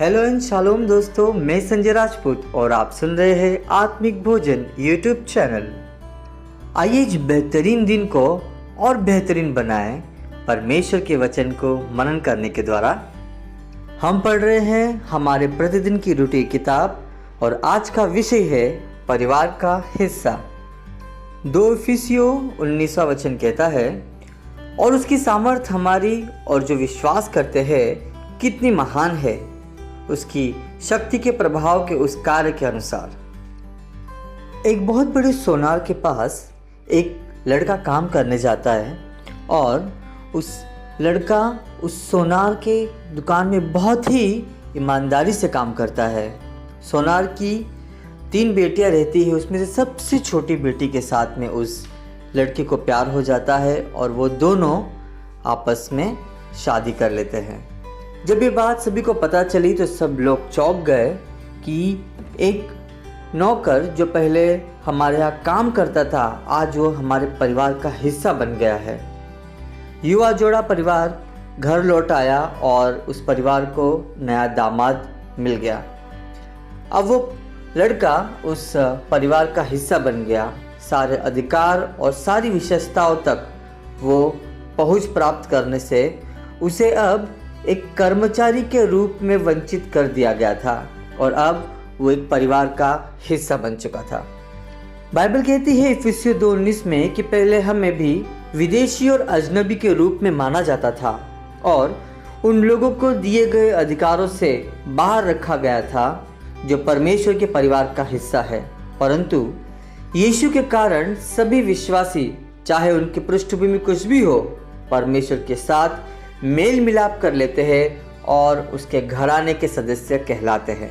Hello and shalom दोस्तों, मैं संजय राजपूत और आप सुन रहे हैं आत्मिक भोजन यूट्यूब चैनल। आइए इस बेहतरीन दिन को और बेहतरीन बनाएं परमेश्वर के वचन को मनन करने के द्वारा। हम पढ़ रहे हैं हमारे प्रतिदिन की रूटीन किताब और आज का विषय है परिवार का हिस्सा। 2 इफिसियों 19वां वचन कहता है, और उसकी सामर्थ हमारी और जो विश्वास करते हैं कितनी महान है, उसकी शक्ति के प्रभाव के उस कार्य के अनुसार। एक बहुत बड़े सोनार के पास एक लड़का काम करने जाता है और उस लड़का उस सोनार के दुकान में बहुत ही ईमानदारी से काम करता है। सोनार की 3 बेटियां रहती है, उसमें से सबसे छोटी बेटी के साथ में उस लड़के को प्यार हो जाता है और वो दोनों आपस में शादी कर लेते हैं। जब ये बात सभी को पता चली तो सब लोग चौंक गए कि एक नौकर जो पहले हमारे यहाँ काम करता था, आज वो हमारे परिवार का हिस्सा बन गया है। युवा जोड़ा परिवार घर लौट आया और उस परिवार को नया दामाद मिल गया। अब वो लड़का उस परिवार का हिस्सा बन गया। सारे अधिकार और सारी विशेषताओं तक वो पहुँच प्राप्त करने से उसे अब एक कर्मचारी के रूप में वंचित कर दिया गया था और अब वो एक परिवार का हिस्सा बन चुका था। बाइबल कहती है इफिसियों 2:19 में कि पहले हमें भी विदेशी और अजनबी के रूप में माना जाता था और उन लोगों को दिए गए अधिकारों से बाहर रखा गया था जो परमेश्वर के परिवार का हिस्सा है। परंतु यीशु के कारण सभी विश्वासी, चाहे उनकी पृष्ठभूमि कुछ भी हो, परमेश्वर के साथ मेल मिलाप कर लेते हैं और उसके घराने के सदस्य कहलाते हैं।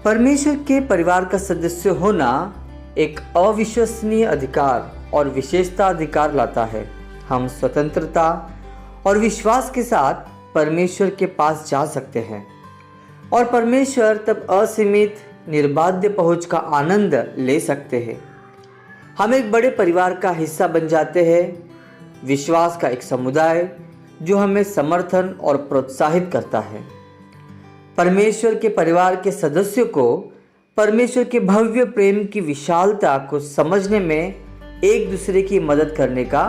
परमेश्वर के परिवार का सदस्य होना एक अविश्वसनीय अधिकार और विशेषता अधिकार लाता है। हम स्वतंत्रता और विश्वास के साथ परमेश्वर के पास जा सकते हैं और परमेश्वर तब असीमित निर्बाध्य पहुंच का आनंद ले सकते हैं। हम एक बड़े परिवार का हिस्सा बन जाते हैं, विश्वास का एक समुदाय जो हमें समर्थन और प्रोत्साहित करता है। परमेश्वर के परिवार के सदस्यों को परमेश्वर के भव्य प्रेम की विशालता को समझने में एक दूसरे की मदद करने का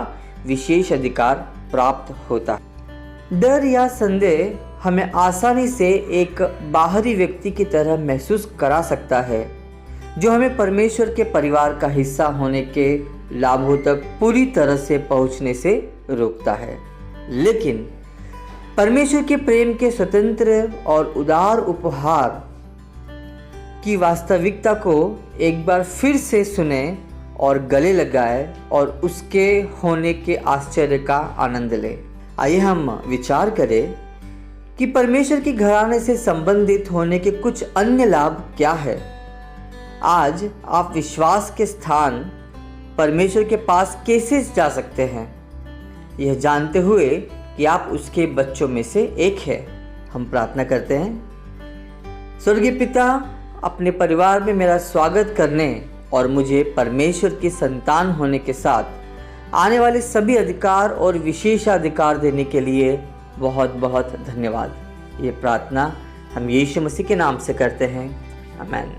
विशेष अधिकार प्राप्त होता है। डर या संदेह हमें आसानी से एक बाहरी व्यक्ति की तरह महसूस करा सकता है जो हमें परमेश्वर के परिवार का हिस्सा होने के लाभों तक पूरी तरह से पहुंचने से रोकता है। लेकिन परमेश्वर के प्रेम के स्वतंत्र और उदार उपहार की वास्तविकता को एक बार फिर से सुने और गले लगाए और उसके होने के आश्चर्य का आनंद ले। आइए हम विचार करें कि परमेश्वर के घराने से संबंधित होने के कुछ अन्य लाभ क्या है। आज आप विश्वास के स्थान परमेश्वर के पास कैसे जा सकते हैं, यह जानते हुए कि आप उसके बच्चों में से एक हैं। हम प्रार्थना करते हैं। स्वर्गीय पिता, अपने परिवार में मेरा स्वागत करने और मुझे परमेश्वर की संतान होने के साथ आने वाले सभी अधिकार और विशेषाधिकार देने के लिए बहुत बहुत धन्यवाद। ये प्रार्थना हम यीशु मसीह के नाम से करते हैं, आमीन।